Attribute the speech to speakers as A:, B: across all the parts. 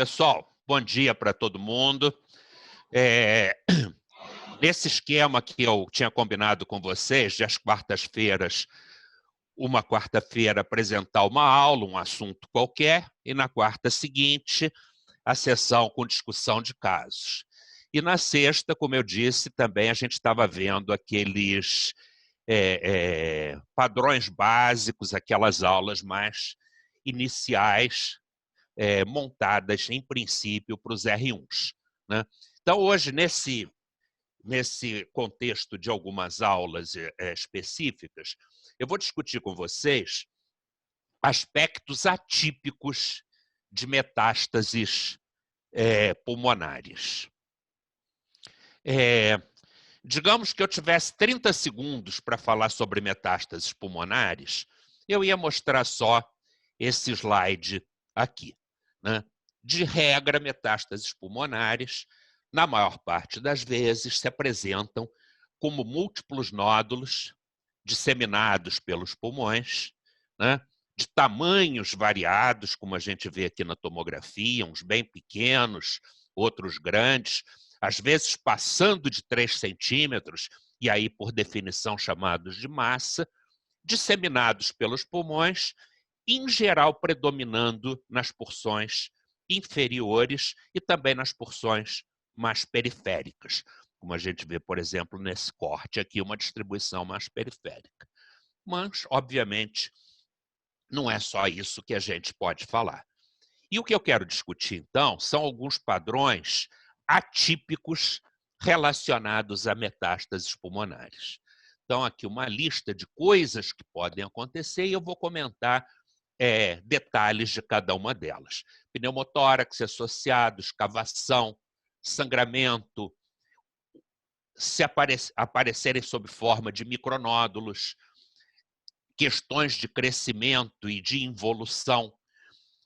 A: Pessoal, bom dia para todo mundo. Nesse esquema que eu tinha combinado com vocês, de às quartas-feiras, uma quarta-feira apresentar uma aula, um assunto qualquer, e na quarta seguinte, a sessão com discussão de casos. E na sexta, como eu disse, também a gente estava vendo aqueles padrões básicos, aquelas aulas mais iniciais, montadas, em princípio, para os R1s. Né? Então, hoje, nesse contexto de algumas aulas específicas, eu vou discutir com vocês aspectos atípicos de metástases pulmonares. Digamos que eu tivesse 30 segundos para falar sobre metástases pulmonares, eu ia mostrar só esse slide aqui. Né? De regra, metástases pulmonares, na maior parte das vezes, se apresentam como múltiplos nódulos disseminados pelos pulmões, né? De tamanhos variados, como a gente vê aqui na tomografia, uns bem pequenos, outros grandes, às vezes passando de 3 centímetros, e aí, por definição, chamados de massa, disseminados pelos pulmões, em geral predominando nas porções inferiores e também nas porções mais periféricas, como a gente vê, por exemplo, nesse corte aqui, uma distribuição mais periférica. Mas, obviamente, não é só isso que a gente pode falar. E o que eu quero discutir, então, são alguns padrões atípicos relacionados a metástases pulmonares. Então, aqui uma lista de coisas que podem acontecer e eu vou comentar detalhes de cada uma delas. Pneumotórax associado, escavação, sangramento, se aparecerem sob forma de micronódulos, questões de crescimento e de involução,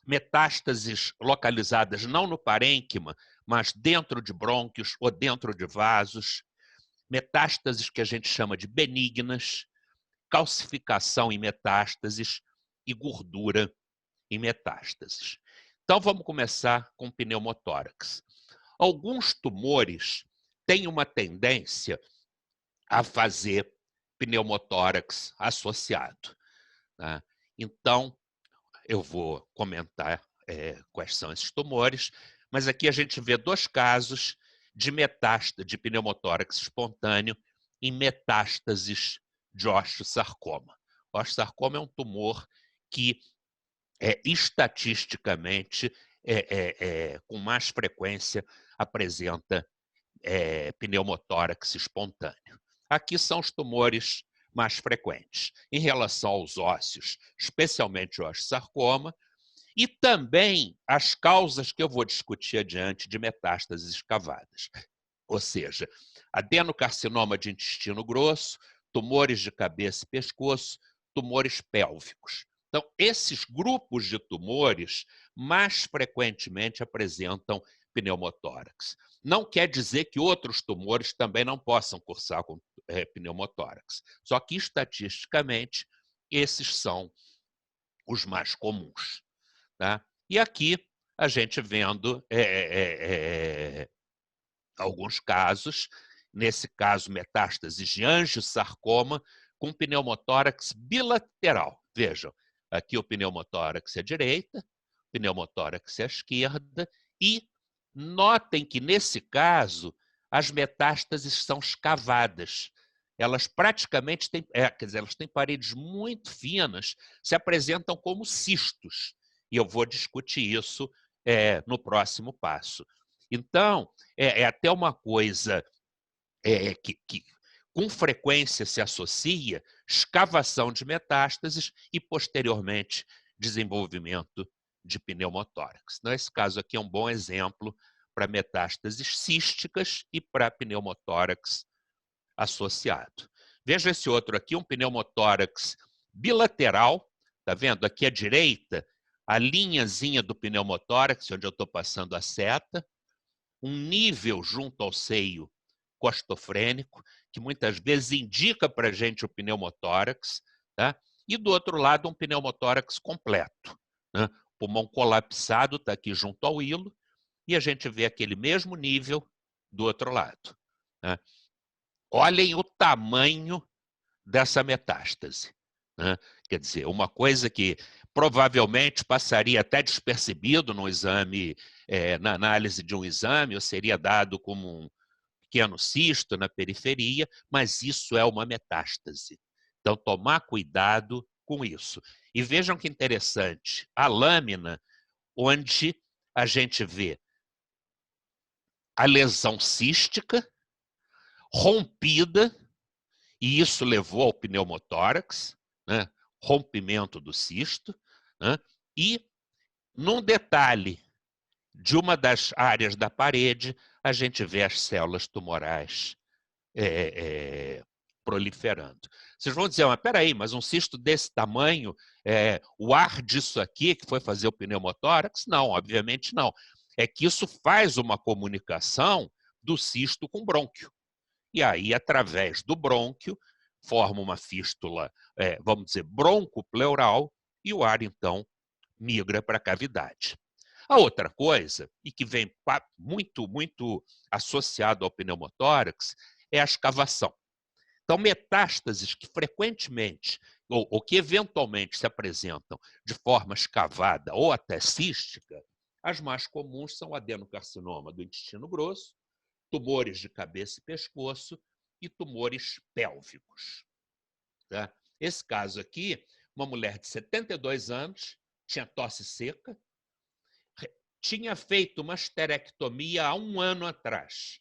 A: metástases localizadas não no parênquima, mas dentro de brônquios ou dentro de vasos, metástases que a gente chama de benignas, calcificação em metástases e gordura em metástases. Então, vamos começar com pneumotórax. Alguns tumores têm uma tendência a fazer pneumotórax associado. Né? Então, eu vou comentar quais são esses tumores, mas aqui a gente vê 2 casos de metástase, de pneumotórax espontâneo em metástases de osteosarcoma. O osteosarcoma é um tumor que, estatisticamente, com mais frequência, apresenta pneumotórax espontâneo. Aqui são os tumores mais frequentes. Em relação aos ósseos, especialmente o osteosarcoma, e também as causas que eu vou discutir adiante de metástases escavadas. Ou seja, adenocarcinoma de intestino grosso, tumores de cabeça e pescoço, tumores pélvicos. Então, esses grupos de tumores mais frequentemente apresentam pneumotórax. Não quer dizer que outros tumores também não possam cursar com pneumotórax. Só que, estatisticamente, esses são os mais comuns. Tá? E aqui, a gente vendo alguns casos, nesse caso, metástases de angiosarcoma, com pneumotórax bilateral. Vejam, aqui o pneumotórax é à direita, o pneumotórax é à esquerda, e notem que, nesse caso, as metástases são escavadas. Elas praticamente têm, quer dizer, elas têm paredes muito finas, se apresentam como cistos. E eu vou discutir isso no próximo passo. Então, é até uma coisa que com frequência se associa escavação de metástases e, posteriormente, desenvolvimento de pneumotórax. Então, esse caso aqui é um bom exemplo para metástases císticas e para pneumotórax associado. Veja esse outro aqui, um pneumotórax bilateral. Está vendo? Aqui à direita, a linhazinha do pneumotórax, onde eu estou passando a seta, um nível junto ao seio costofrênico, que muitas vezes indica para a gente o pneumotórax, tá? E do outro lado, um pneumotórax completo. Né? Pulmão colapsado está aqui junto ao hilo, e a gente vê aquele mesmo nível do outro lado, né? Olhem o tamanho dessa metástase, né? Quer dizer, uma coisa que provavelmente passaria até despercebido no exame, na análise de um exame, ou seria dado como um pequeno cisto na periferia, mas isso é uma metástase. Então, tomar cuidado com isso. E vejam que interessante, a lâmina onde a gente vê a lesão cística rompida, e isso levou ao pneumotórax, né? Rompimento do cisto, né? E, num detalhe de uma das áreas da parede, a gente vê as células tumorais proliferando. Vocês vão dizer, mas peraí, mas um cisto desse tamanho, o ar disso aqui que foi fazer o pneumotórax? Não, obviamente não. É que isso faz uma comunicação do cisto com o brônquio. E aí, através do brônquio, forma uma fístula, vamos dizer, broncopleural, e o ar, então, migra para a cavidade. A outra coisa, e que vem muito, muito associado ao pneumotórax, é a escavação. Então, metástases que frequentemente, ou que eventualmente se apresentam de forma escavada ou até cística, as mais comuns são o adenocarcinoma do intestino grosso, tumores de cabeça e pescoço e tumores pélvicos. Tá? Esse caso aqui, uma mulher de 72 anos, tinha tosse seca, tinha feito uma esterectomia há 1 ano atrás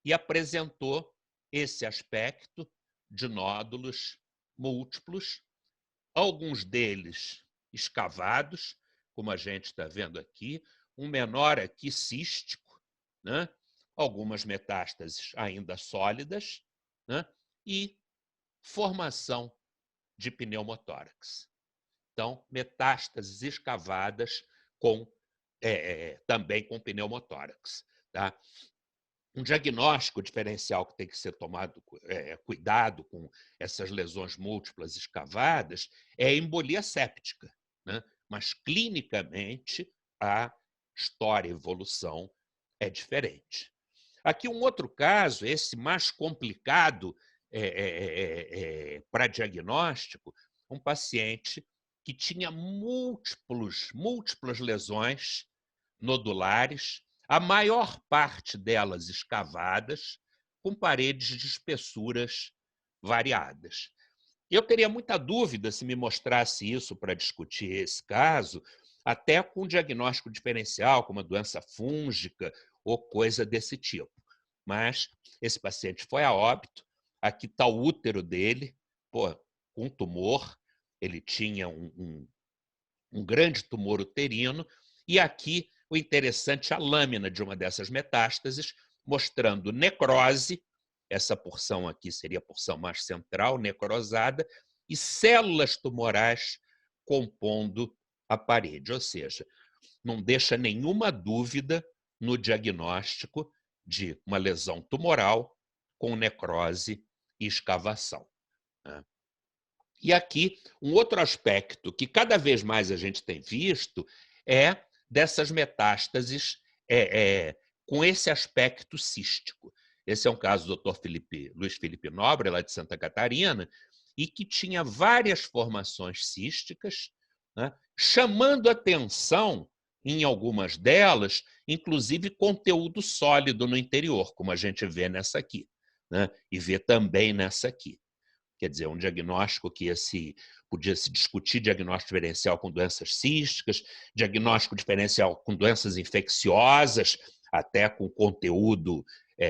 A: e apresentou esse aspecto de nódulos múltiplos, alguns deles escavados, como a gente está vendo aqui, um menor aqui cístico, né? Algumas metástases ainda sólidas, né? E formação de pneumotórax. Então, metástases escavadas também com pneumotórax. Tá? Um diagnóstico diferencial que tem que ser tomado cuidado com essas lesões múltiplas escavadas é a embolia séptica, né? Mas clinicamente a história e evolução é diferente. Aqui um outro caso, esse mais complicado para diagnóstico, um paciente que tinha múltiplas lesões nodulares, a maior parte delas escavadas, com paredes de espessuras variadas. Eu teria muita dúvida se me mostrasse isso para discutir esse caso, até com diagnóstico diferencial, como uma doença fúngica ou coisa desse tipo. Mas esse paciente foi a óbito, aqui está o útero dele, com tumor, ele tinha um grande tumor uterino, e aqui o interessante, a lâmina de uma dessas metástases, mostrando necrose, essa porção aqui seria a porção mais central, necrosada, e células tumorais compondo a parede, ou seja, não deixa nenhuma dúvida no diagnóstico de uma lesão tumoral com necrose e escavação. E aqui, um outro aspecto que cada vez mais a gente tem visto é dessas metástases com esse aspecto cístico. Esse é um caso do Dr. Luiz Felipe Nobre, lá de Santa Catarina, e que tinha várias formações císticas, né, chamando atenção, em algumas delas, inclusive conteúdo sólido no interior, como a gente vê nessa aqui, né, e vê também nessa aqui. Quer dizer, um diagnóstico que podia se discutir diagnóstico diferencial com doenças císticas, diagnóstico diferencial com doenças infecciosas, até com conteúdo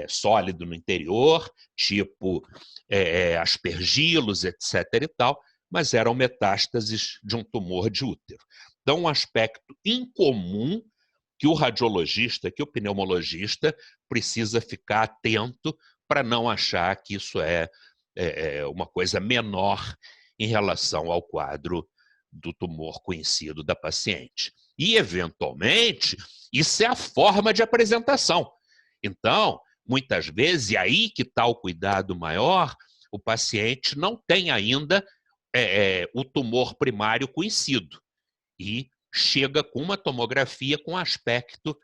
A: sólido no interior, tipo aspergilos, etc. e tal, mas eram metástases de um tumor de útero. Então, um aspecto incomum que o radiologista, que o pneumologista precisa ficar atento para não achar que isso é uma coisa menor em relação ao quadro do tumor conhecido da paciente. E, eventualmente, isso é a forma de apresentação. Então, muitas vezes, e aí que está o cuidado maior, o paciente não tem ainda o tumor primário conhecido e chega com uma tomografia com aspecto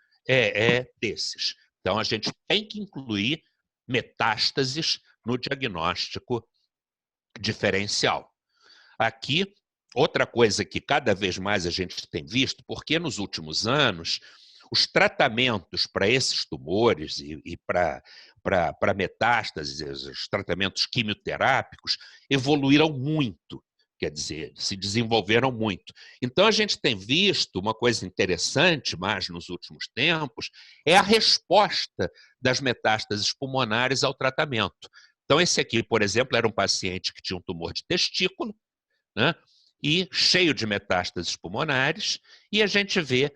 A: desses. Então, a gente tem que incluir metástases no diagnóstico diferencial. Aqui, outra coisa que cada vez mais a gente tem visto, porque nos últimos anos, os tratamentos para esses tumores e para metástases, os tratamentos quimioterápicos, evoluíram muito, quer dizer, se desenvolveram muito. Então, a gente tem visto uma coisa interessante, mais nos últimos tempos, é a resposta das metástases pulmonares ao tratamento. Então, esse aqui, por exemplo, era um paciente que tinha um tumor de testículo, né? E cheio de metástases pulmonares, e a gente vê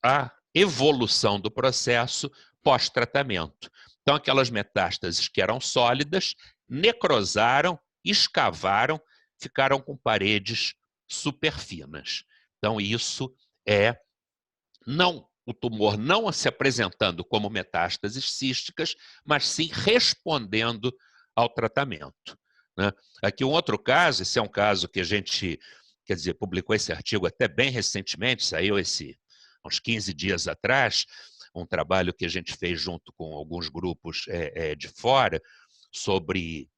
A: a evolução do processo pós-tratamento. Então, aquelas metástases que eram sólidas, necrosaram, escavaram, ficaram com paredes superfinas. Então, isso é o tumor não se apresentando como metástases císticas, mas sim respondendo ao tratamento, né? Aqui um outro caso, esse é um caso que a gente, quer dizer, publicou esse artigo até bem recentemente, saiu uns 15 dias atrás, um trabalho que a gente fez junto com alguns grupos de fora sobre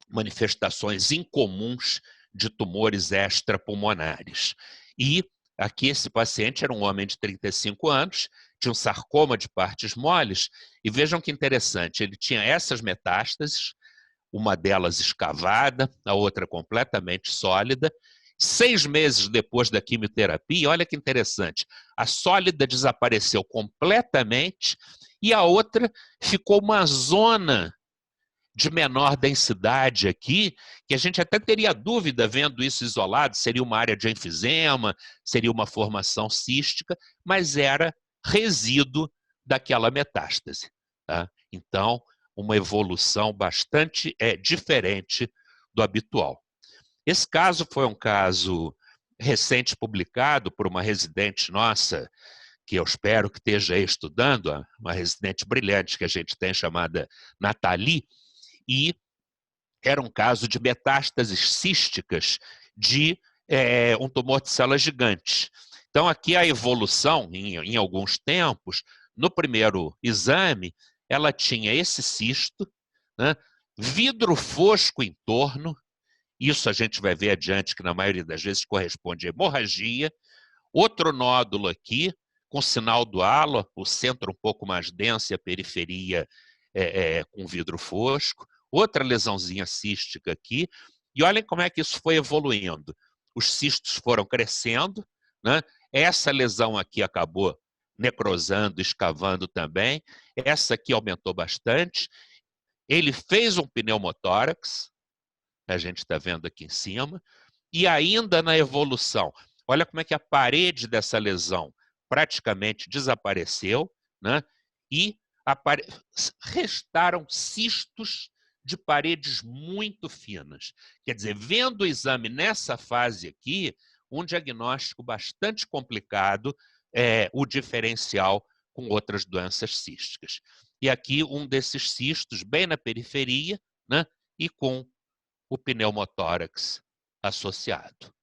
A: manifestações incomuns de tumores extrapulmonares. E aqui esse paciente era um homem de 35 anos, tinha um sarcoma de partes moles, e vejam que interessante, ele tinha essas metástases, uma delas escavada, a outra completamente sólida. 6 meses depois da quimioterapia, olha que interessante, a sólida desapareceu completamente e a outra ficou uma zona de menor densidade aqui, que a gente até teria dúvida vendo isso isolado, seria uma área de enfisema, seria uma formação cística, mas era resíduo daquela metástase, tá? Então, uma evolução bastante diferente do habitual. Esse caso foi um caso recente publicado por uma residente nossa, que eu espero que esteja aí estudando, uma residente brilhante que a gente tem, chamada Nathalie, e era um caso de metástases císticas de um tumor de células gigantes. Então, aqui a evolução, em alguns tempos, no primeiro exame, ela tinha esse cisto, né, vidro fosco em torno, isso a gente vai ver adiante, que na maioria das vezes corresponde a hemorragia, outro nódulo aqui, com sinal do halo, o centro um pouco mais denso e a periferia com vidro fosco, outra lesãozinha cística aqui, e olhem como é que isso foi evoluindo. Os cistos foram crescendo, né? Essa lesão aqui acabou necrosando, escavando também, essa aqui aumentou bastante, ele fez um pneumotórax, a gente está vendo aqui em cima, e ainda na evolução, olha como é que a parede dessa lesão praticamente desapareceu, né? E restaram cistos de paredes muito finas. Quer dizer, vendo o exame nessa fase aqui, um diagnóstico bastante complicado, o diferencial com outras doenças císticas. E aqui um desses cistos bem na periferia, né? E com o pneumotórax associado.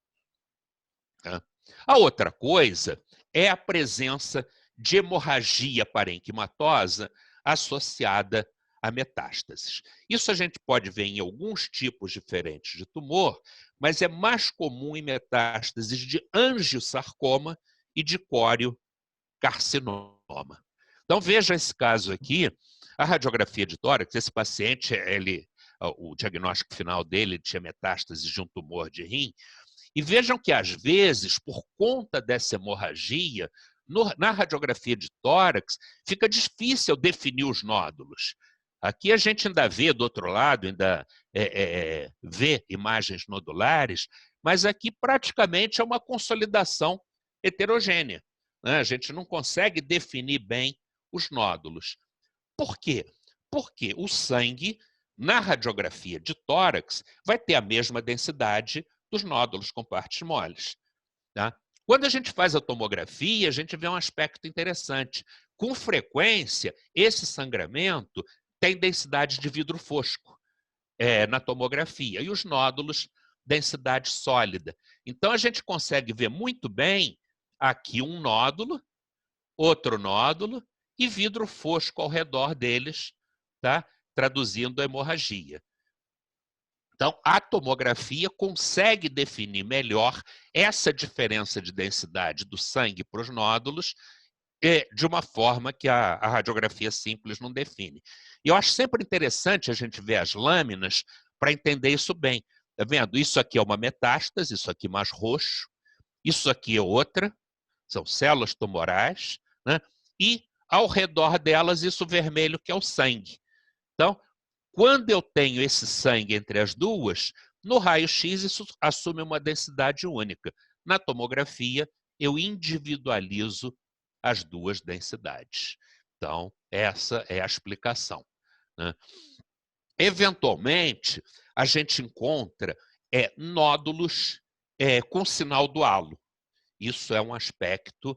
A: A outra coisa é a presença de hemorragia parenquimatosa associada a metástases. Isso a gente pode ver em alguns tipos diferentes de tumor, mas é mais comum em metástases de angiosarcoma e de córeo-carcinoma. Então veja esse caso aqui, a radiografia de tórax, esse paciente, o diagnóstico final dele tinha metástases de um tumor de rim, e vejam que, às vezes, por conta dessa hemorragia, na radiografia de tórax, fica difícil definir os nódulos. Aqui a gente ainda vê, do outro lado, ainda vê imagens nodulares, mas aqui praticamente é uma consolidação heterogênea, né? A gente não consegue definir bem os nódulos. Por quê? Porque o sangue, na radiografia de tórax, vai ter a mesma densidade dos nódulos com partes moles, tá? Quando a gente faz a tomografia, a gente vê um aspecto interessante. Com frequência, esse sangramento tem densidade de vidro fosco na tomografia, e os nódulos, densidade sólida. Então, a gente consegue ver muito bem aqui um nódulo, outro nódulo e vidro fosco ao redor deles, tá? Traduzindo a hemorragia. Então, a tomografia consegue definir melhor essa diferença de densidade do sangue para os nódulos de uma forma que a radiografia simples não define. E eu acho sempre interessante a gente ver as lâminas para entender isso bem. Tá vendo? Isso aqui é uma metástase, isso aqui mais roxo, isso aqui é outra, são células tumorais, né? E ao redor delas isso vermelho que é o sangue. Então, quando eu tenho esse sangue entre as duas, no raio-x isso assume uma densidade única. Na tomografia, eu individualizo as duas densidades. Então, essa é a explicação, né? Eventualmente, a gente encontra nódulos com sinal do halo. Isso é um aspecto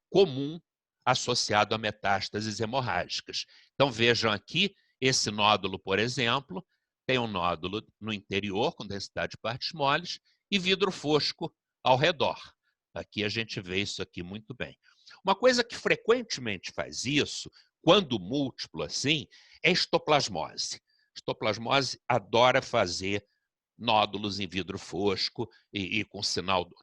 A: comum associado a metástases hemorrágicas. Então, vejam aqui, esse nódulo, por exemplo, tem um nódulo no interior, com densidade de partes moles, e vidro fosco ao redor. Aqui a gente vê isso aqui muito bem. Uma coisa que frequentemente faz isso, quando múltiplo assim, é histoplasmose. Histoplasmose adora fazer nódulos em vidro fosco e com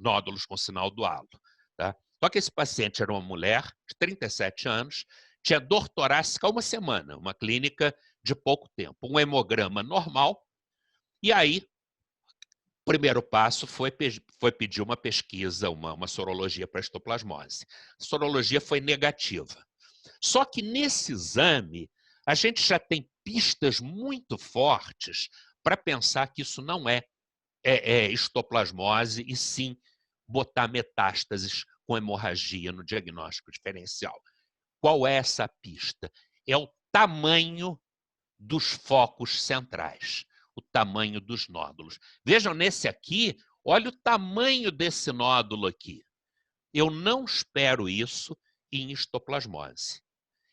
A: nódulos com sinal do halo. Tá? Só que esse paciente era uma mulher de 37 anos, tinha dor torácica há uma semana, uma clínica de pouco tempo, um hemograma normal, e aí o primeiro passo foi pedir uma pesquisa, uma sorologia para histoplasmose. A sorologia foi negativa. Só que nesse exame, a gente já tem pistas muito fortes para pensar que isso não é histoplasmose e sim botar metástases com hemorragia no diagnóstico diferencial. Qual é essa pista? É o tamanho dos focos centrais, o tamanho dos nódulos. Vejam nesse aqui, olha o tamanho desse nódulo aqui. Eu não espero isso em histoplasmose.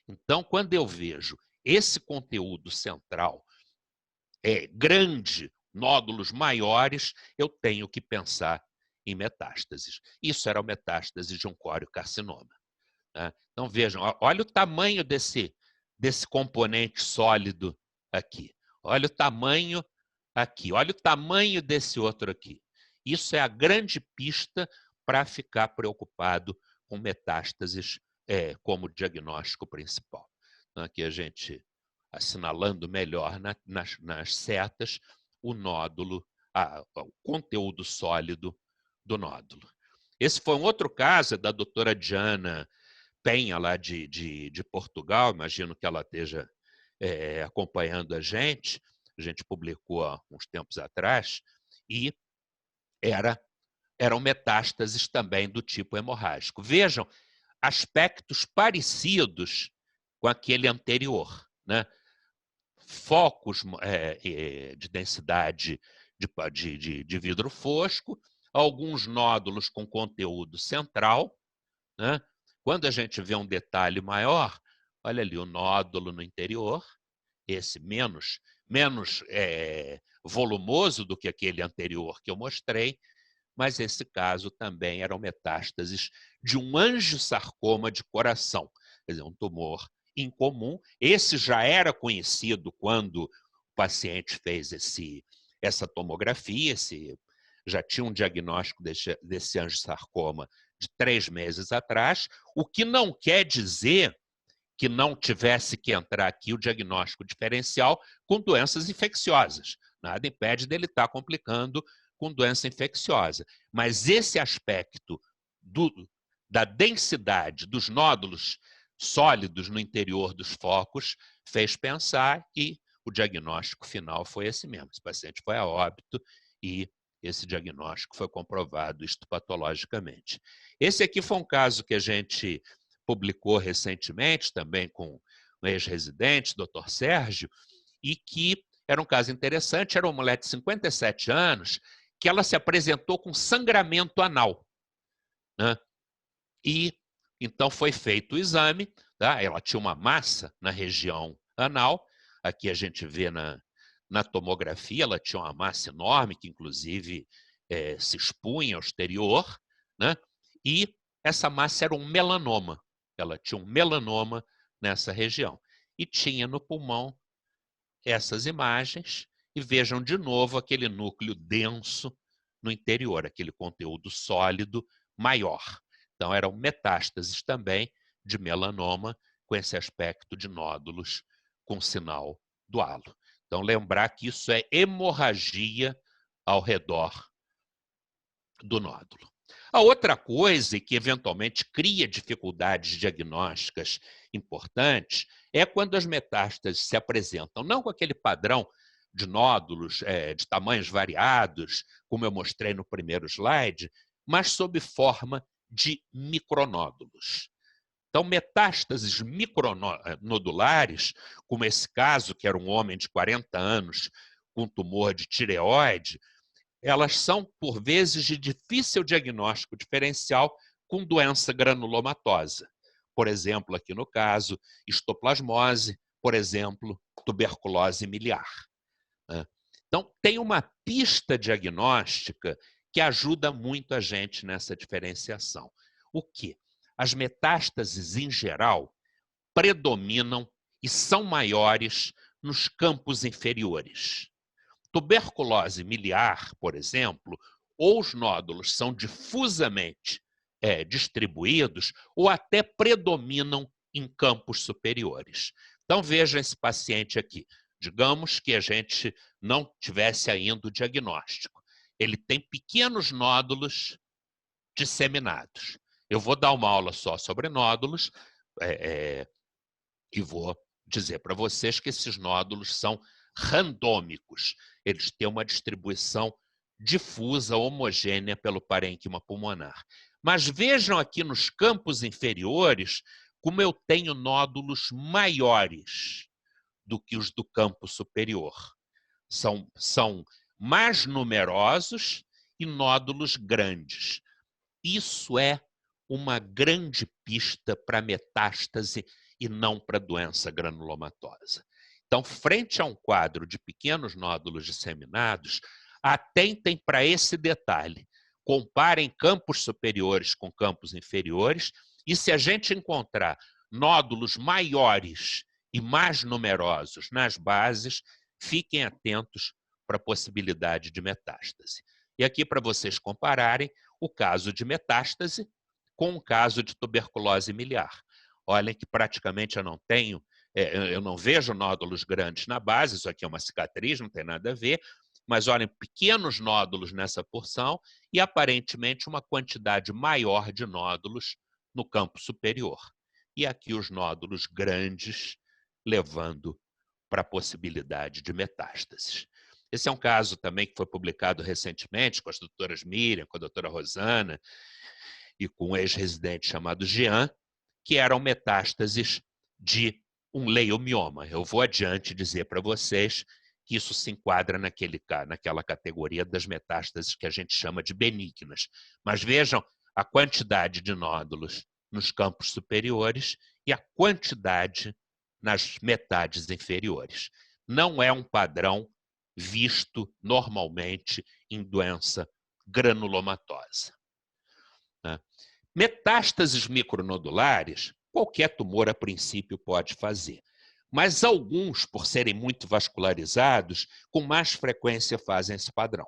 A: Então, quando eu vejo esse conteúdo central grande, nódulos maiores, eu tenho que pensar em metástases. Isso era a metástase de um coriocarcinoma. Né? Então, vejam, olha o tamanho desse componente sólido aqui. Olha o tamanho aqui. Olha o tamanho desse outro aqui. Isso é a grande pista para ficar preocupado com metástases como diagnóstico principal. Então, aqui a gente assinalando melhor nas setas o nódulo, o conteúdo sólido do nódulo. Esse foi um outro caso da doutora Diana Penha, lá de Portugal, imagino que ela esteja acompanhando a gente publicou há uns tempos atrás, e eram metástases também do tipo hemorrágico. Vejam, aspectos parecidos com aquele anterior, né? Focos de densidade de vidro fosco, alguns nódulos com conteúdo central, né? Quando a gente vê um detalhe maior, olha ali o nódulo no interior, esse menos volumoso do que aquele anterior que eu mostrei, mas esse caso também eram metástases de um angiosarcoma de coração, quer dizer, um tumor incomum. Esse já era conhecido quando o paciente fez essa tomografia, já tinha um diagnóstico desse angiosarcoma de 3 meses atrás, o que não quer dizer que não tivesse que entrar aqui o diagnóstico diferencial com doenças infecciosas. Nada impede dele estar complicando com doença infecciosa. Mas esse aspecto da densidade dos nódulos sólidos no interior dos focos fez pensar que o diagnóstico final foi esse mesmo. Esse paciente foi a óbito e esse diagnóstico foi comprovado histopatologicamente. Esse aqui foi um caso que a gente publicou recentemente, também com um ex-residente, Dr. Sérgio, e que era um caso interessante, era uma mulher de 57 anos, que ela se apresentou com sangramento anal, né? E então foi feito o exame, tá? Ela tinha uma massa na região anal, aqui a gente vê na tomografia, ela tinha uma massa enorme, que inclusive se expunha ao exterior, né? E essa massa era um melanoma. ela tinha um melanoma nessa região. E tinha no pulmão essas imagens, e vejam de novo aquele núcleo denso no interior, aquele conteúdo sólido maior. Então, eram metástases também de melanoma, com esse aspecto de nódulos com sinal do halo. Então, lembrar que isso é hemorragia ao redor do nódulo. A outra coisa que eventualmente cria dificuldades diagnósticas importantes é quando as metástases se apresentam não com aquele padrão de nódulos de tamanhos variados, como eu mostrei no primeiro slide, mas sob forma de micronódulos. Então, metástases micronodulares, como esse caso, que era um homem de 40 anos com tumor de tireoide, elas são, por vezes, de difícil diagnóstico diferencial com doença granulomatosa. Por exemplo, aqui no caso, histoplasmose, por exemplo, tuberculose miliar. Então, tem uma pista diagnóstica que ajuda muito a gente nessa diferenciação. O quê? As metástases, em geral, predominam e são maiores nos campos inferiores. Tuberculose miliar, por exemplo, ou os nódulos são difusamente distribuídos ou até predominam em campos superiores. Então, veja esse paciente aqui. Digamos que a gente não tivesse ainda o diagnóstico. Ele tem pequenos nódulos disseminados. Eu vou dar uma aula só sobre nódulos e vou dizer para vocês que esses nódulos são randômicos. Eles têm uma distribuição difusa, homogênea pelo parênquima pulmonar. Mas vejam aqui nos campos inferiores como eu tenho nódulos maiores do que os do campo superior. São mais numerosos e nódulos grandes. Isso é uma grande pista para metástase e não para doença granulomatosa. Então, frente a um quadro de pequenos nódulos disseminados, atentem para esse detalhe. Comparem campos superiores com campos inferiores e, se a gente encontrar nódulos maiores e mais numerosos nas bases, fiquem atentos para a possibilidade de metástase. E aqui, para vocês compararem o caso de metástase com o caso de tuberculose miliar. Olhem que praticamente eu não vejo nódulos grandes na base, isso aqui é uma cicatriz, não tem nada a ver, mas olhem, pequenos nódulos nessa porção e aparentemente uma quantidade maior de nódulos no campo superior. E aqui os nódulos grandes levando para a possibilidade de metástases. Esse é um caso também que foi publicado recentemente com as doutoras Miriam, com a doutora Rosana e com um ex-residente chamado Jean, que eram metástases de um leiomioma. Eu vou adiante dizer para vocês que isso se enquadra naquela categoria das metástases que a gente chama de benignas. Mas vejam a quantidade de nódulos nos campos superiores e a quantidade nas metades inferiores. Não é um padrão visto normalmente em doença granulomatosa. Metástases micronodulares, qualquer tumor a princípio pode fazer, mas alguns, por serem muito vascularizados, com mais frequência fazem esse padrão.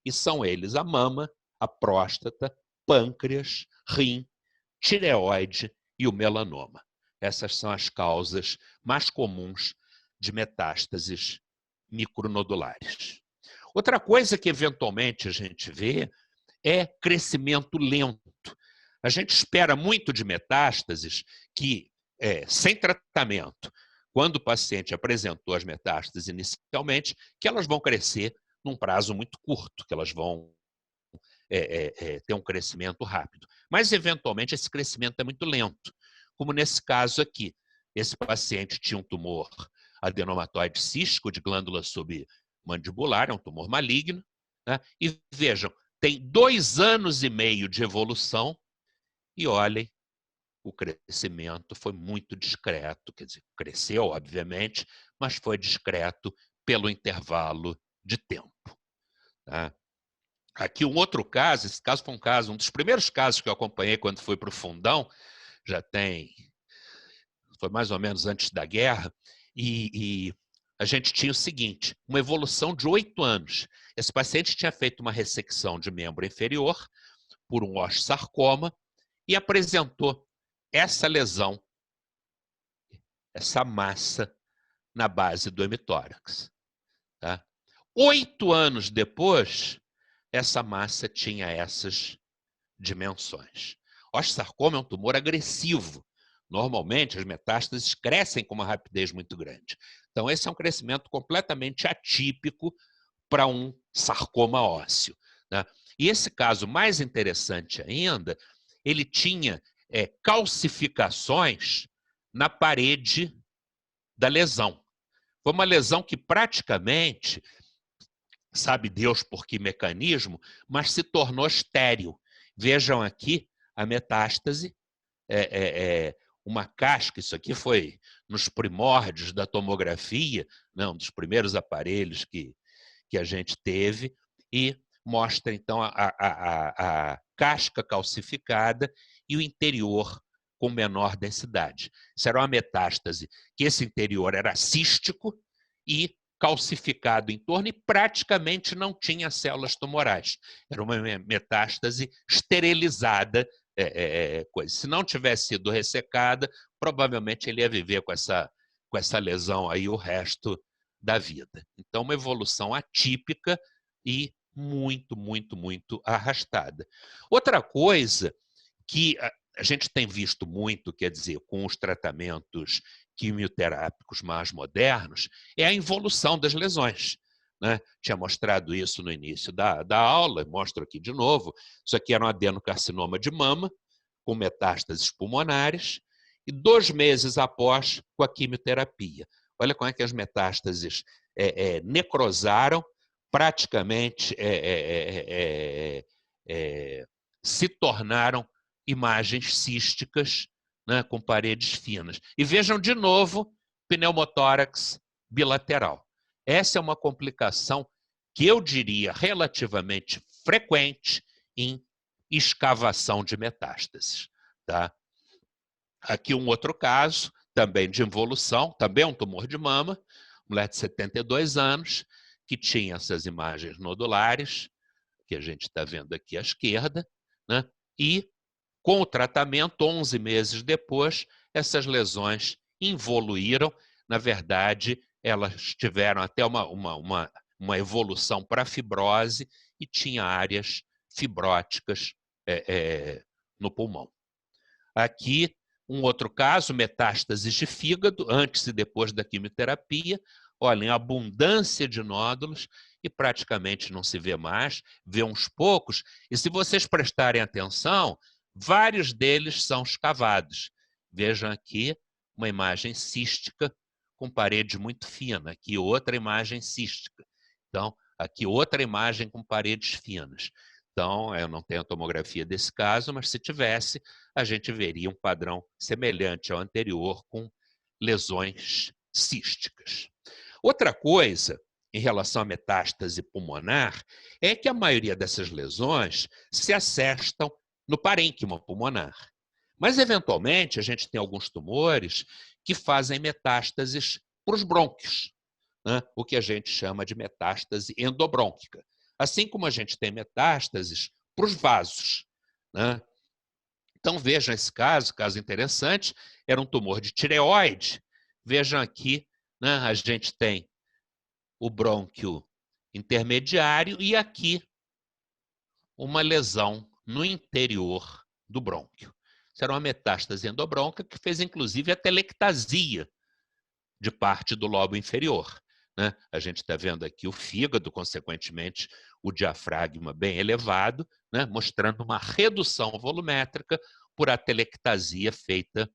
A: E são eles a mama, a próstata, pâncreas, rim, tireoide e o melanoma. Essas são as causas mais comuns de metástases micronodulares. Outra coisa que eventualmente a gente vê é crescimento lento. A gente espera muito de metástases que, sem tratamento, quando o paciente apresentou as metástases inicialmente, que elas vão crescer num prazo muito curto, que elas vão ter um crescimento rápido. Mas, eventualmente, esse crescimento é muito lento, como nesse caso aqui. Esse paciente tinha um tumor adenomatoide cístico de glândula submandibular, é um tumor maligno, né? E vejam, tem 2 anos e meio de evolução e olhem, o crescimento foi muito discreto, quer dizer, cresceu, obviamente, mas foi discreto pelo intervalo de tempo. Tá? Aqui um outro caso, esse caso foi um dos primeiros casos que eu acompanhei quando fui para o Fundão, já tem foi mais ou menos antes da guerra, e a gente tinha o seguinte, uma evolução de 8 anos. Esse paciente tinha feito uma ressecção de membro inferior por um osteosarcoma e apresentou essa lesão, essa massa na base do hemitórax. Tá? 8 anos depois, essa massa tinha essas dimensões. Osteosarcoma é um tumor agressivo. Normalmente, as metástases crescem com uma rapidez muito grande. Então, esse é um crescimento completamente atípico para um sarcoma ósseo. Né? E esse caso mais interessante ainda, ele tinha calcificações na parede da lesão. Foi uma lesão que praticamente, sabe Deus por que mecanismo, mas se tornou estéril. Vejam aqui a metástase, uma casca, isso aqui foi nos primórdios da tomografia, um dos primeiros aparelhos que a gente teve, e mostra então a casca calcificada e o interior com menor densidade. Isso era uma metástase que esse interior era cístico e calcificado em torno e praticamente não tinha células tumorais. Era uma metástase esterilizada. Se não tivesse sido ressecada, provavelmente ele ia viver com essa lesão aí o resto da vida. Então, uma evolução atípica e muito, muito, muito arrastada. Outra coisa que a gente tem visto muito, quer dizer, com os tratamentos quimioterápicos mais modernos, é a involução das lesões. Né? Tinha mostrado isso no início da aula, mostro aqui de novo. Isso aqui era um adenocarcinoma de mama, com metástases pulmonares, e 2 meses após, com a quimioterapia. Olha como é que as metástases necrosaram, praticamente se tornaram imagens císticas, né, com paredes finas. E vejam de novo, pneumotórax bilateral. Essa é uma complicação que eu diria relativamente frequente em escavação de metástases. Tá? Aqui um outro caso, também de involução, também um tumor de mama, mulher de 72 anos, que tinha essas imagens nodulares, que a gente está vendo aqui à esquerda, né? E com o tratamento, 11 meses depois, essas lesões involuíram. Na verdade, elas tiveram até uma evolução para fibrose e tinha áreas fibróticas no pulmão. Aqui, um outro caso, metástases de fígado, antes e depois da quimioterapia. Olhem, abundância de nódulos e praticamente não se vê mais, vê uns poucos. E se vocês prestarem atenção, vários deles são escavados. Vejam aqui uma imagem cística com parede muito fina. Aqui outra imagem cística. Então, aqui outra imagem com paredes finas. Então, eu não tenho a tomografia desse caso, mas se tivesse, a gente veria um padrão semelhante ao anterior com lesões císticas. Outra coisa, em relação à metástase pulmonar, é que a maioria dessas lesões se assestam no parênquima pulmonar. Mas, eventualmente, a gente tem alguns tumores que fazem metástases para os brônquios, né? O que a gente chama de metástase endobrônquica. Assim como a gente tem metástases para os vasos. Né? Então, vejam esse caso interessante, era um tumor de tireoide. Vejam aqui, né, a gente tem o brônquio intermediário e aqui uma lesão no interior do brônquio. Isso era uma metástase endobrônquica que fez, inclusive, a telectasia de parte do lobo inferior. Né? A gente está vendo aqui o fígado, consequentemente, o diafragma bem elevado, né? Mostrando uma redução volumétrica por atelectasia feita,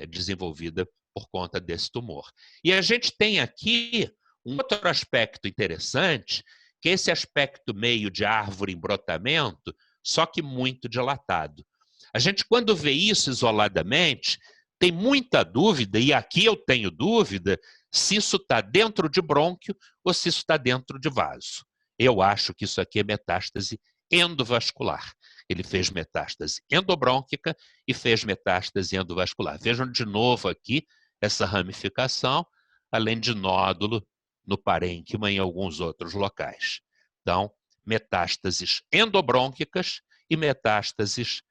A: desenvolvida por conta desse tumor. E a gente tem aqui um outro aspecto interessante, que é esse aspecto meio de árvore em brotamento, só que muito dilatado. A gente, quando vê isso isoladamente, tem muita dúvida, e aqui eu tenho dúvida, se isso está dentro de brônquio ou se isso está dentro de vaso. Eu acho que isso aqui é metástase endovascular. Ele fez metástase endobrônquica e fez metástase endovascular. Vejam de novo aqui essa ramificação, além de nódulo no parênquima e em alguns outros locais. Então, metástases endobrônquicas e metástases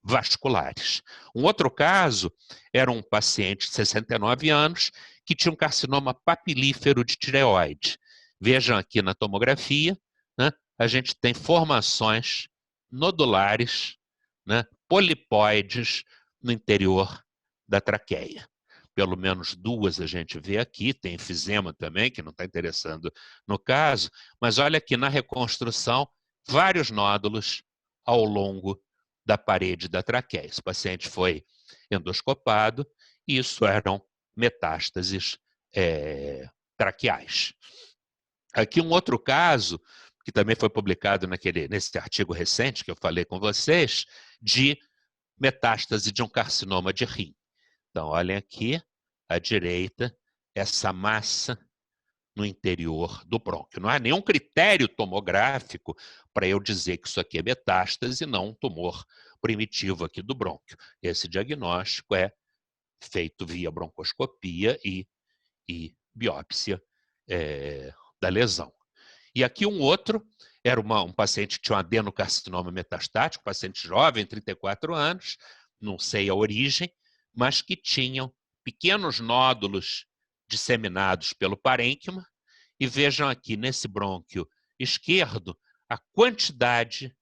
A: vasculares. Um outro caso era um paciente de 69 anos que tinha um carcinoma papilífero de tireoide. Vejam aqui na tomografia, né, a gente tem formações nodulares, né, polipóides no interior da traqueia. Pelo menos duas a gente vê aqui, tem enfisema também, que não está interessando no caso, mas olha aqui na reconstrução, vários nódulos ao longo da parede da traqueia. Esse paciente foi endoscopado e isso eram metástases traqueais. Aqui um outro caso, que também foi publicado nesse artigo recente que eu falei com vocês, de metástase de um carcinoma de rim. Então, olhem aqui, à direita, essa massa no interior do brônquio. Não há nenhum critério tomográfico para eu dizer que isso aqui é metástase e não um tumor primitivo aqui do brônquio. Esse diagnóstico é feito via broncoscopia e biópsia da lesão. E aqui um outro, era um paciente que tinha um adenocarcinoma metastático, paciente jovem, 34 anos, não sei a origem, mas que tinham pequenos nódulos disseminados pelo parênquima, e vejam aqui nesse brônquio esquerdo a quantidade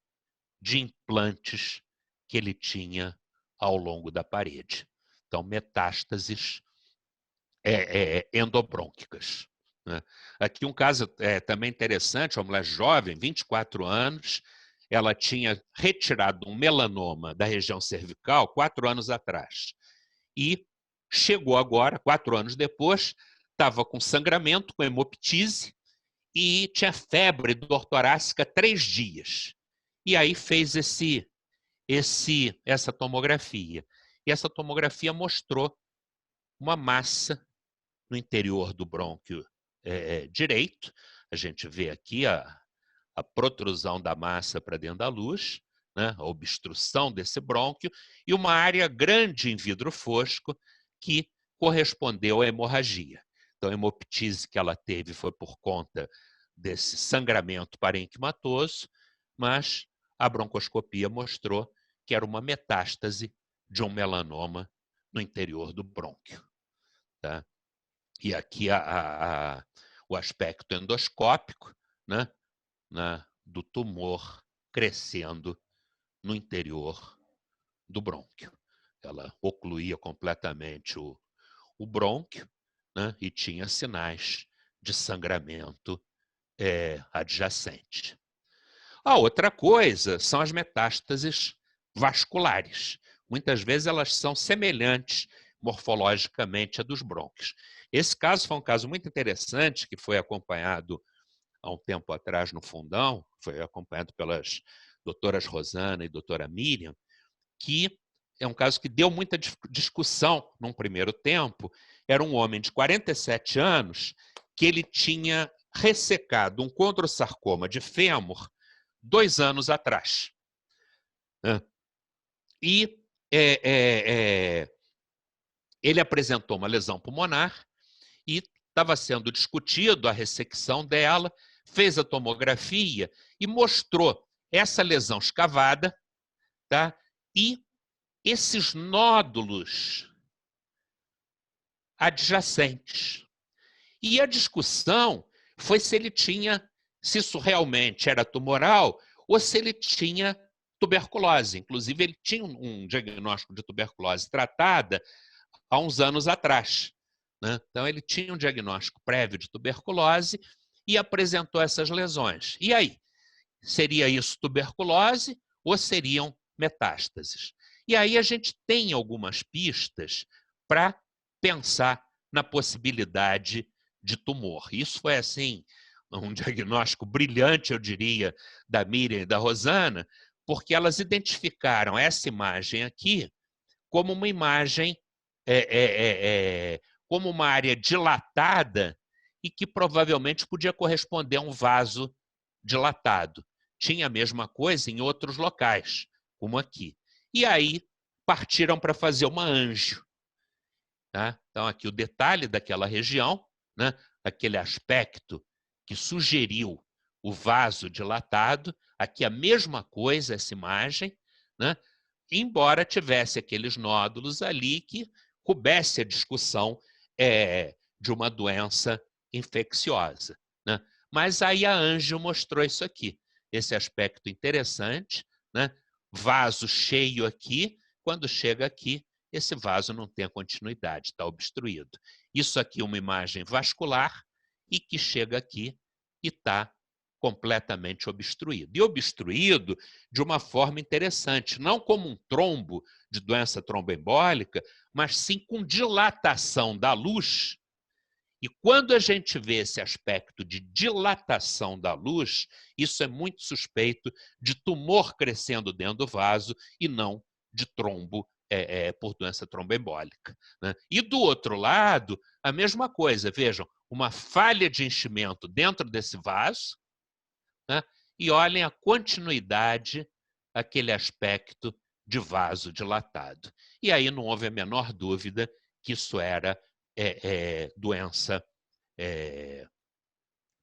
A: de implantes que ele tinha ao longo da parede. Então, metástases endobrônquicas. Né? Aqui um caso também interessante, uma mulher jovem, 24 anos, ela tinha retirado um melanoma da região cervical 4 anos atrás. E chegou agora, 4 anos depois, estava com sangramento, com hemoptise, e tinha febre dor torácica 3 dias. E aí fez essa tomografia. E essa tomografia mostrou uma massa no interior do brônquio direito. A gente vê aqui a protrusão da massa para dentro da luz, né, a obstrução desse brônquio, e uma área grande em vidro fosco que correspondeu à hemorragia. Então, a hemoptise que ela teve foi por conta desse sangramento parenquimatoso, mas a broncoscopia mostrou que era uma metástase de um melanoma no interior do brônquio. Tá? E aqui o aspecto endoscópico, né, do tumor crescendo no interior do brônquio. Ela ocluía completamente o brônquio, né, e tinha sinais de sangramento adjacente. A outra coisa são as metástases vasculares. Muitas vezes elas são semelhantes morfologicamente à dos brônquios. Esse caso foi um caso muito interessante que foi acompanhado há um tempo atrás no Fundão, foi acompanhado pelas doutoras Rosana e doutora Miriam, que é um caso que deu muita discussão num primeiro tempo. Era um homem de 47 anos que ele tinha ressecado um condrosarcoma de fêmur 2 anos atrás. E ele apresentou uma lesão pulmonar e estava sendo discutido a ressecção dela, fez a tomografia e mostrou essa lesão escavada, tá? E esses nódulos adjacentes. E a discussão foi se isso realmente era tumoral ou se ele tinha tuberculose. Inclusive, ele tinha um diagnóstico de tuberculose tratada há uns anos atrás. Né? Então, ele tinha um diagnóstico prévio de tuberculose e apresentou essas lesões. E aí? Seria isso tuberculose ou seriam metástases? E aí a gente tem algumas pistas para pensar na possibilidade de tumor. Isso foi, assim, um diagnóstico brilhante, eu diria, da Miriam e da Rosana, porque elas identificaram essa imagem aqui como uma imagem, como uma área dilatada e que provavelmente podia corresponder a um vaso dilatado. Tinha a mesma coisa em outros locais, como aqui. E aí partiram para fazer uma anjo. Tá? Então, aqui o detalhe daquela região, né? Aquele aspecto que sugeriu o vaso dilatado, aqui a mesma coisa, essa imagem, né? Embora tivesse aqueles nódulos ali que coubesse a discussão de uma doença infecciosa, né? Mas aí a Ângio mostrou isso aqui, esse aspecto interessante, né? Vaso cheio aqui, quando chega aqui, esse vaso não tem a continuidade, está obstruído. Isso aqui é uma imagem vascular e que chega aqui e está completamente obstruído. E obstruído de uma forma interessante, não como um trombo de doença tromboembólica, mas sim com dilatação da luz. E quando a gente vê esse aspecto de dilatação da luz, isso é muito suspeito de tumor crescendo dentro do vaso e não de trombo por doença tromboembólica, né? E do outro lado, a mesma coisa. Vejam, uma falha de enchimento dentro desse vaso, né? E olhem a continuidade, aquele aspecto de vaso dilatado. E aí não houve a menor dúvida que isso era doença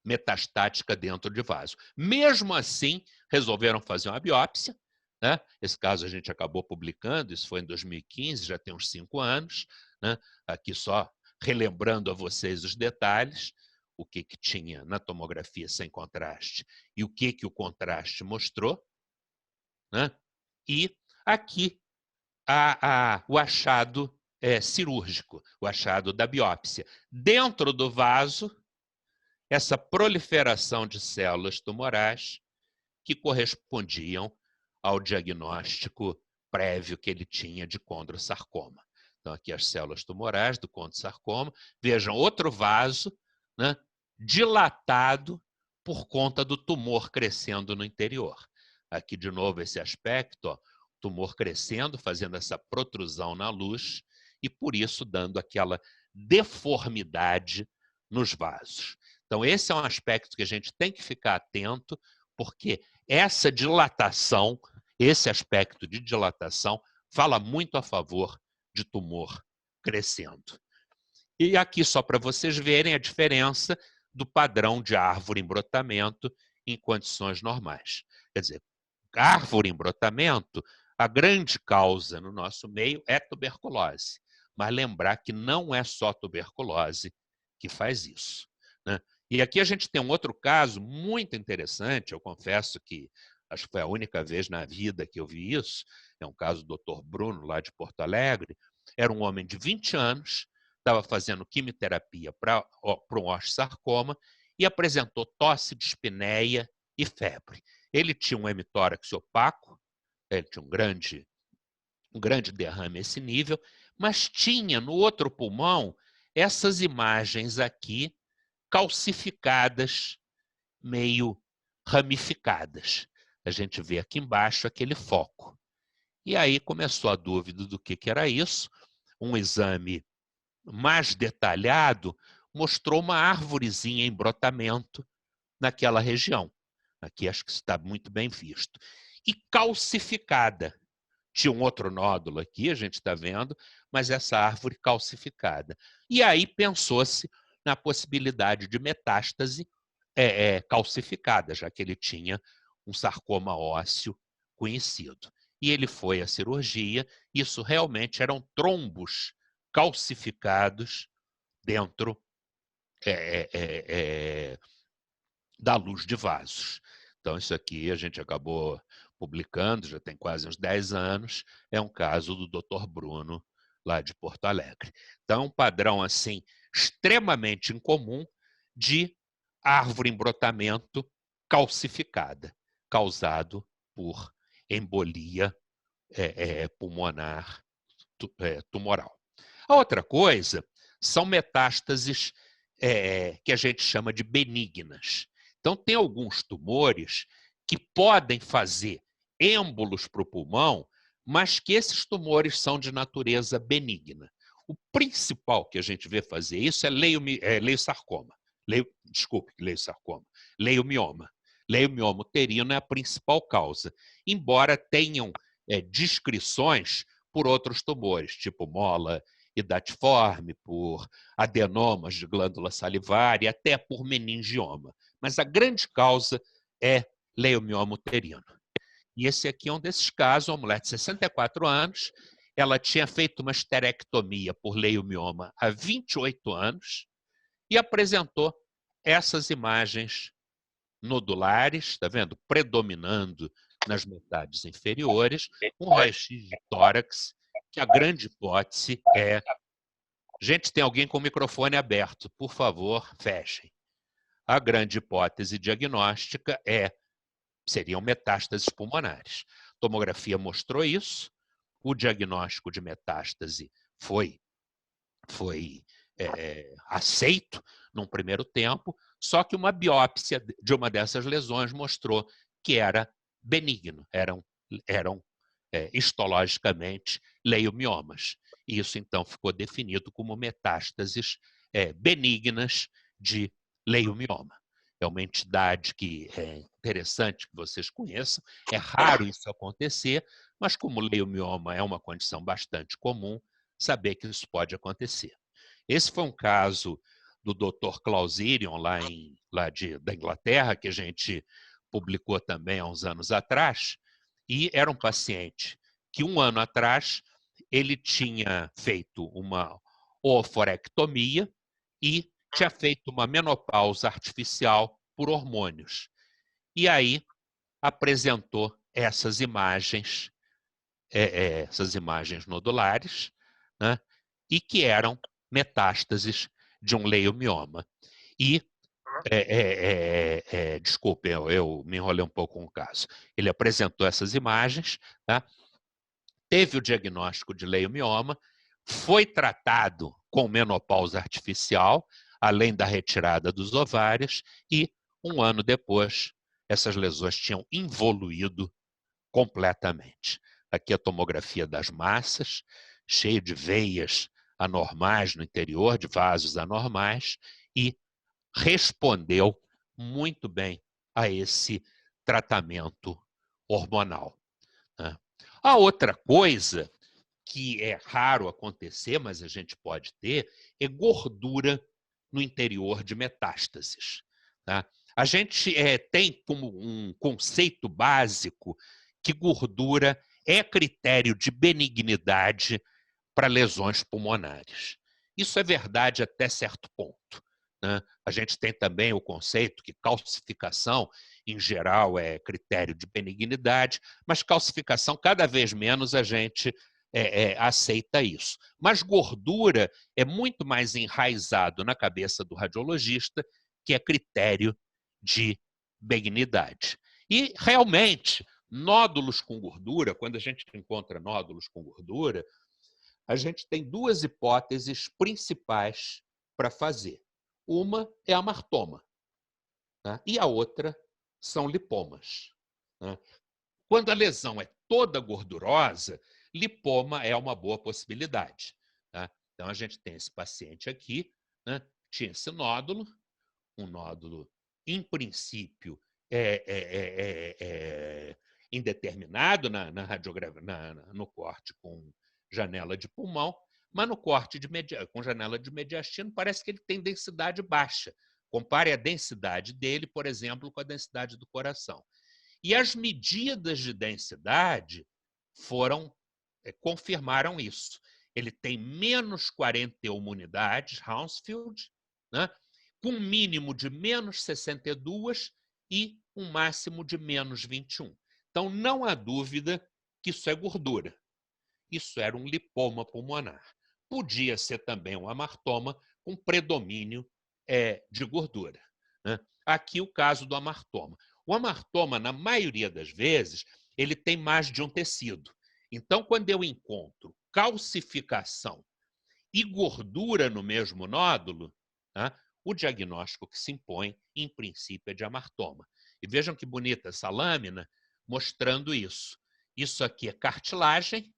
A: metastática dentro de vaso. Mesmo assim, resolveram fazer uma biópsia, né? Esse caso a gente acabou publicando, isso foi em 2015, já tem uns 5 anos, né? Aqui só relembrando a vocês os detalhes, o que tinha na tomografia sem contraste e o que o contraste mostrou, né? E aqui o achado cirúrgico, o achado da biópsia. Dentro do vaso, essa proliferação de células tumorais que correspondiam ao diagnóstico prévio que ele tinha de condrosarcoma. Então, aqui as células tumorais do condrosarcoma. Vejam, outro vaso, né, dilatado por conta do tumor crescendo no interior. Aqui, de novo, esse aspecto, ó, tumor crescendo, fazendo essa protrusão na luz e, por isso, dando aquela deformidade nos vasos. Então, esse é um aspecto que a gente tem que ficar atento, porque essa dilatação, esse aspecto de dilatação, fala muito a favor de tumor crescendo. E aqui, só para vocês verem a diferença do padrão de árvore em brotamento em condições normais. Quer dizer, árvore em brotamento, a grande causa no nosso meio é tuberculose. Mas lembrar que não é só tuberculose que faz isso, né? E aqui a gente tem um outro caso muito interessante, eu confesso que acho que foi a única vez na vida que eu vi isso, é um caso do Dr. Bruno, lá de Porto Alegre. Era um homem de 20 anos, estava fazendo quimioterapia para um osteosarcoma e apresentou tosse, dispneia e febre. Ele tinha um hemitórax opaco, ele tinha um grande derrame a esse nível, mas tinha no outro pulmão essas imagens aqui calcificadas, meio ramificadas. A gente vê aqui embaixo aquele foco. E aí começou a dúvida do que era isso. Um exame mais detalhado mostrou uma árvorezinha em brotamento naquela região. Aqui acho que está muito bem visto. E calcificada. Tinha um outro nódulo aqui, a gente está vendo, mas essa árvore calcificada. E aí pensou-se na possibilidade de metástase calcificada, já que ele tinha um sarcoma ósseo conhecido. E ele foi à cirurgia, isso realmente eram trombos calcificados dentro da luz de vasos. Então, isso aqui a gente acabou publicando, já tem quase uns 10 anos, é um caso do Dr. Bruno, lá de Porto Alegre. Então, é um padrão assim extremamente incomum de árvore em brotamento calcificada, causado por embolia pulmonar tumoral. A outra coisa são metástases que a gente chama de benignas. Então, tem alguns tumores que podem fazer êmbolos para o pulmão, mas que esses tumores são de natureza benigna. O principal que a gente vê fazer isso é leiosarcoma. Leiosarcoma. Leiomioma. Leiomioma uterino é a principal causa, embora tenham descrições por outros tumores, tipo mola hidatiforme, por adenomas de glândula salivar e até por meningioma. Mas a grande causa é leiomioma uterino. E esse aqui é um desses casos, uma mulher de 64 anos, ela tinha feito uma esterectomia por leiomioma há 28 anos e apresentou essas imagens nodulares, está vendo? Predominando nas metades inferiores, um raio-x de tórax, que a grande hipótese é... Gente, tem alguém com o microfone aberto, por favor, fechem. A grande hipótese diagnóstica seriam metástases pulmonares. A tomografia mostrou isso, o diagnóstico de metástase foi aceito num primeiro tempo, só que uma biópsia de uma dessas lesões mostrou que era benigno, eram histologicamente leiomiomas. E isso, então, ficou definido como metástases benignas de leiomioma. É uma entidade que é interessante que vocês conheçam. É raro isso acontecer, mas como o leiomioma é uma condição bastante comum, saber que isso pode acontecer. Esse foi um caso do Dr. Klaus Irion, da Inglaterra, que a gente publicou também há uns anos atrás, e era um paciente que 1 ano atrás ele tinha feito uma oforectomia e tinha feito uma menopausa artificial por hormônios. E aí apresentou essas imagens nodulares, né, e que eram metástases de um leiomioma. E, desculpe, eu me enrolei um pouco com o caso. Ele apresentou essas imagens, tá? Teve o diagnóstico de leiomioma, foi tratado com menopausa artificial, além da retirada dos ovários, e 1 ano depois, essas lesões tinham involuído completamente. Aqui a tomografia das massas, cheio de veias anormais no interior, de vasos anormais, e respondeu muito bem a esse tratamento hormonal. A outra coisa que é raro acontecer, mas a gente pode ter, é gordura no interior de metástases. Tá? A gente tem como um conceito básico que gordura é critério de benignidade para lesões pulmonares. Isso é verdade até certo ponto. Né? A gente tem também o conceito que calcificação, em geral, é critério de benignidade, mas calcificação, cada vez menos a gente aceita isso. Mas gordura é muito mais enraizado na cabeça do radiologista, que é critério de benignidade. E, realmente, nódulos com gordura, quando a gente encontra nódulos com gordura, a gente tem 2 hipóteses principais para fazer. Uma é amartoma, né? E a outra são lipomas. Né? Quando a lesão é toda gordurosa, lipoma é uma boa possibilidade. Tá? Então, a gente tem esse paciente aqui, né? Tinha esse nódulo, um nódulo, em princípio, indeterminado na radiografia, no corte com janela de pulmão, mas no corte com janela de mediastino parece que ele tem densidade baixa. Compare a densidade dele, por exemplo, com a densidade do coração. E as medidas de densidade confirmaram isso. Ele tem menos 41 unidades, Hounsfield, né? Com um mínimo de menos 62 e um máximo de menos 21. Então, não há dúvida que isso é gordura. Isso era um lipoma pulmonar. Podia ser também um amartoma com predomínio de gordura. Né? Aqui o caso do amartoma. O amartoma, na maioria das vezes, ele tem mais de um tecido. Então, quando eu encontro calcificação e gordura no mesmo nódulo, tá? O diagnóstico que se impõe, em princípio, é de amartoma. E vejam que bonita essa lâmina mostrando isso. Isso aqui é cartilagem,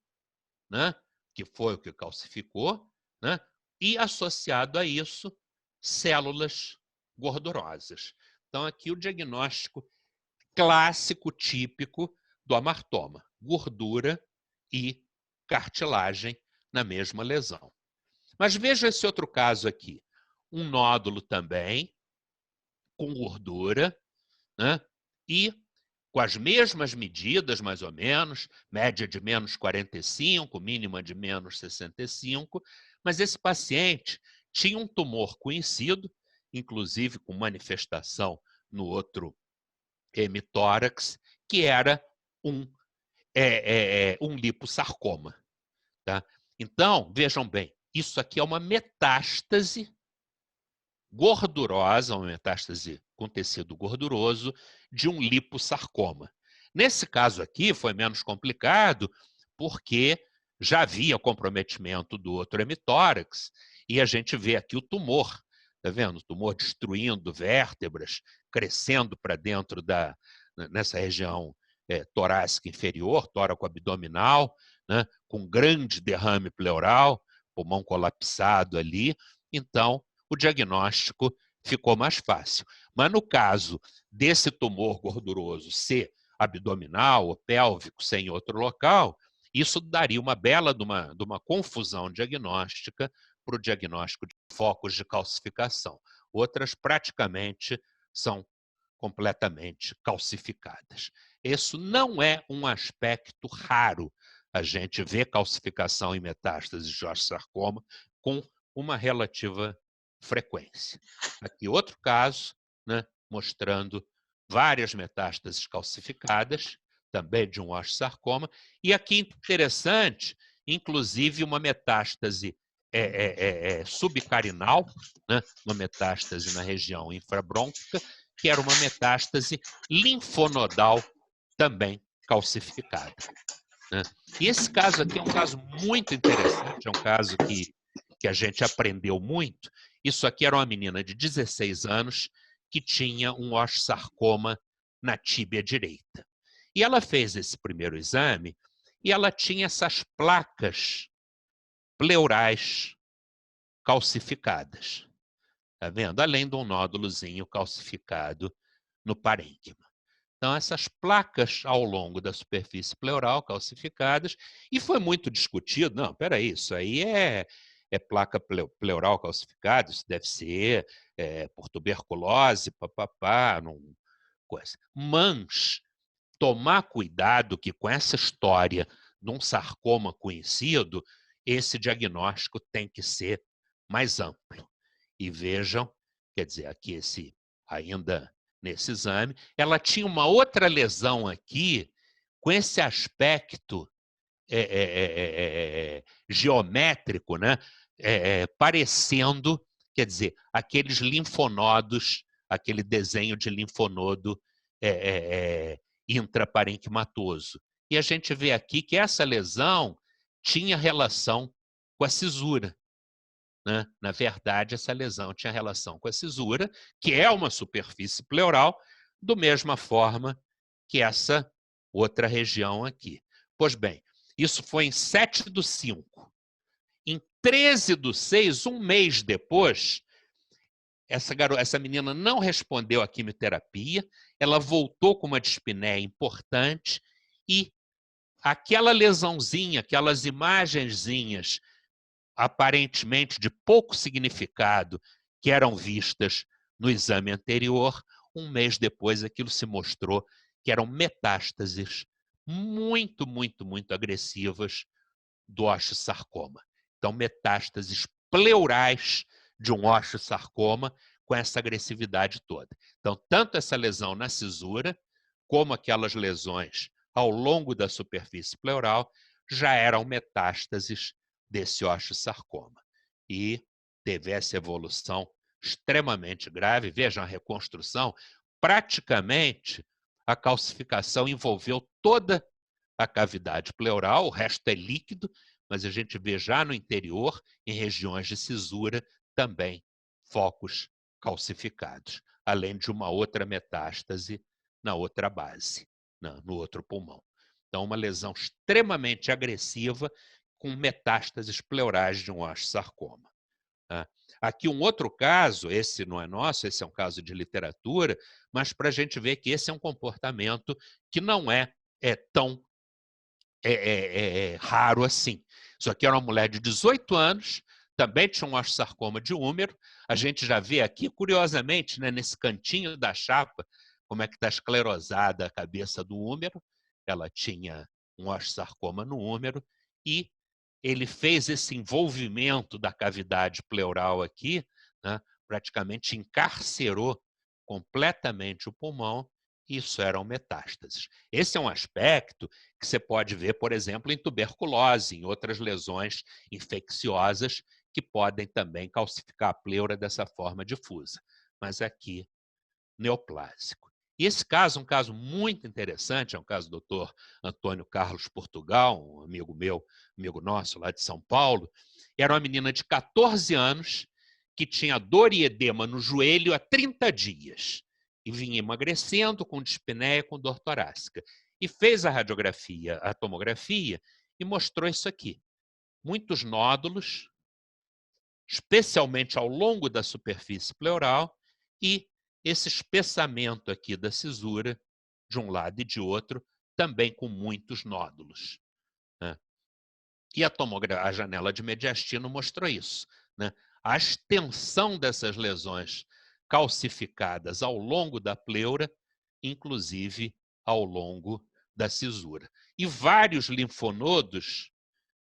A: né? Que foi o que calcificou, né? E associado a isso, células gordurosas. Então, aqui o diagnóstico clássico, típico do amartoma: gordura e cartilagem na mesma lesão. Mas veja esse outro caso aqui. Um nódulo também, com gordura, né? E com as mesmas medidas, mais ou menos, média de menos 45, mínima de menos 65, mas esse paciente tinha um tumor conhecido, inclusive com manifestação no outro hemitórax, que era um liposarcoma. Tá? Então, vejam bem, isso aqui é uma metástase gordurosa, uma metástase com tecido gorduroso de um liposarcoma. Nesse caso aqui foi menos complicado porque já havia comprometimento do outro hemitórax e a gente vê aqui o tumor, tá vendo? O tumor destruindo vértebras, crescendo para dentro nessa região torácica inferior, tóraco abdominal, né? Com grande derrame pleural, pulmão colapsado ali. Então, o diagnóstico ficou mais fácil. Mas no caso desse tumor gorduroso ser abdominal ou pélvico sem outro local, isso daria uma bela de uma confusão diagnóstica para o diagnóstico de focos de calcificação. Outras praticamente são completamente calcificadas. Isso não é um aspecto raro. A gente vê calcificação em metástases de osteosarcoma com uma relativa frequência. Aqui outro caso, né, mostrando várias metástases calcificadas, também de um osteosarcoma, e aqui interessante, inclusive uma metástase subcarinal, né, uma metástase na região infrabrônquica, que era uma metástase linfonodal também calcificada. Né? E esse caso aqui é um caso muito interessante, é um caso que a gente aprendeu muito. Isso aqui era uma menina de 16 anos que tinha um osteosarcoma na tíbia direita. E ela fez esse primeiro exame e ela tinha essas placas pleurais calcificadas. Tá vendo? Além de um nódulozinho calcificado no parênquima. Então, essas placas ao longo da superfície pleural calcificadas, e foi muito discutido, não, peraí, isso aí é placa pleural calcificada, isso deve ser por tuberculose, papapá, não, coisa. Mas tomar cuidado que com essa história de um sarcoma conhecido, esse diagnóstico tem que ser mais amplo. E vejam, quer dizer, aqui ainda nesse exame, ela tinha uma outra lesão aqui com esse aspecto geométrico, né? Parecendo, quer dizer, aqueles linfonodos, aquele desenho de linfonodo intraparenquimatoso. E a gente vê aqui que essa lesão tinha relação com a cisura. Né? Na verdade, essa lesão tinha relação com a cisura, que é uma superfície pleural, da mesma forma que essa outra região aqui. Pois bem, isso foi em 7/5. Em 13/6, um mês depois, essa menina não respondeu à quimioterapia, ela voltou com uma dispneia importante e aquela lesãozinha, aquelas imagenzinhas aparentemente de pouco significado que eram vistas no exame anterior, um mês depois aquilo se mostrou que eram metástases muito, muito, muito agressivas do osteosarcoma. Então, metástases pleurais de um osteosarcoma com essa agressividade toda. Então, tanto essa lesão na cisura, como aquelas lesões ao longo da superfície pleural, já eram metástases desse osteosarcoma. E teve essa evolução extremamente grave. Vejam a reconstrução. Praticamente, a calcificação envolveu toda a cavidade pleural, o resto é líquido, mas a gente vê já no interior, em regiões de cisura, também focos calcificados, além de uma outra metástase na outra base, no outro pulmão. Então, uma lesão extremamente agressiva com metástases pleurais de um osteosarcoma. Aqui um outro caso, esse não é nosso, esse é um caso de literatura, mas para a gente ver que esse é um comportamento que não é tão raro assim. Isso aqui era uma mulher de 18 anos, também tinha um osteosarcoma de úmero. A gente já vê aqui, curiosamente, né, nesse cantinho da chapa, como é que está esclerosada a cabeça do úmero. Ela tinha um osteosarcoma no úmero e ele fez esse envolvimento da cavidade pleural aqui, né, praticamente encarcerou completamente o pulmão. Isso eram metástases. Esse é um aspecto que você pode ver, por exemplo, em tuberculose, em outras lesões infecciosas que podem também calcificar a pleura dessa forma difusa. Mas aqui, neoplásico. E esse caso é um caso muito interessante, é um caso do Dr. Antônio Carlos Portugal, um amigo meu, amigo nosso lá de São Paulo. Era uma menina de 14 anos que tinha dor e edema no joelho há 30 dias e vinha emagrecendo com dispneia, com dor torácica. E fez a radiografia, a tomografia, e mostrou isso aqui. Muitos nódulos, especialmente ao longo da superfície pleural, e esse espessamento aqui da cisura, de um lado e de outro, também com muitos nódulos, né? E a janela de mediastino mostrou isso, né? A extensão dessas lesões calcificadas ao longo da pleura, inclusive ao longo da cisura. E vários linfonodos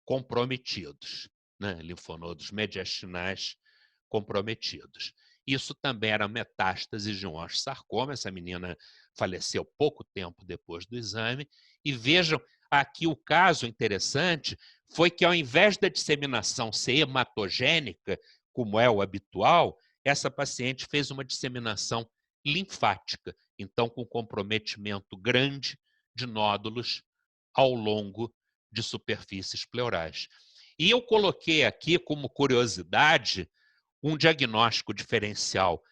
A: comprometidos, né? Linfonodos mediastinais comprometidos. Isso também era metástase de um osteosarcoma. Essa menina faleceu pouco tempo depois do exame. E vejam, aqui o caso interessante foi que, ao invés da disseminação ser hematogênica, como é o habitual, essa paciente fez uma disseminação linfática, então com comprometimento grande de nódulos ao longo de superfícies pleurais. E eu coloquei aqui como curiosidade um diagnóstico diferencial,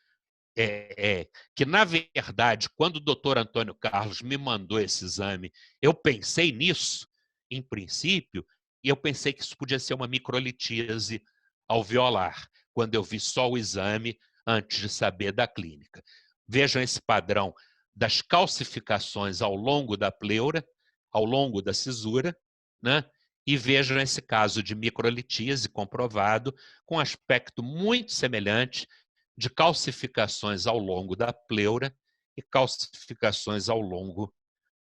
A: que, na verdade, quando o doutor Antônio Carlos me mandou esse exame, eu pensei nisso, em princípio, e eu pensei que isso podia ser uma microlitíase alveolar, quando eu vi só o exame antes de saber da clínica. Vejam esse padrão das calcificações ao longo da pleura, ao longo da cisura, né? E vejam esse caso de microlitíase comprovado, com aspecto muito semelhante de calcificações ao longo da pleura e calcificações ao longo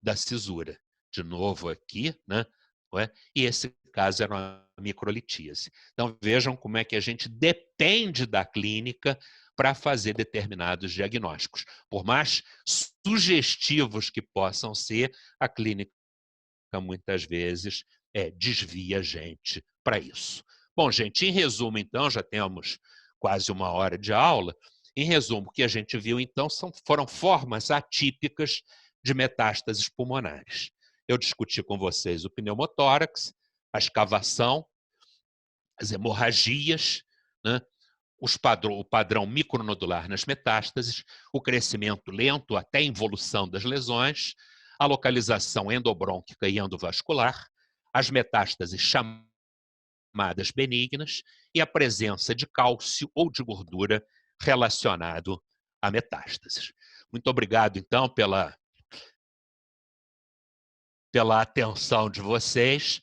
A: da cisura. De novo aqui, né? E esse caso era uma microlitíase. Então vejam como é que a gente depende da clínica para fazer determinados diagnósticos. Por mais sugestivos que possam ser, a clínica muitas vezes desvia a gente para isso. Bom, gente, em resumo, então, já temos quase uma hora de aula. Em resumo, o que a gente viu, então, foram formas atípicas de metástases pulmonares. Eu discuti com vocês o pneumotórax, a escavação, as hemorragias, né? O padrão micronodular nas metástases, o crescimento lento até a involução das lesões, a localização endobrônquica e endovascular, as metástases chamadas benignas e a presença de cálcio ou de gordura relacionado a metástases. Muito obrigado, então, pela atenção de vocês.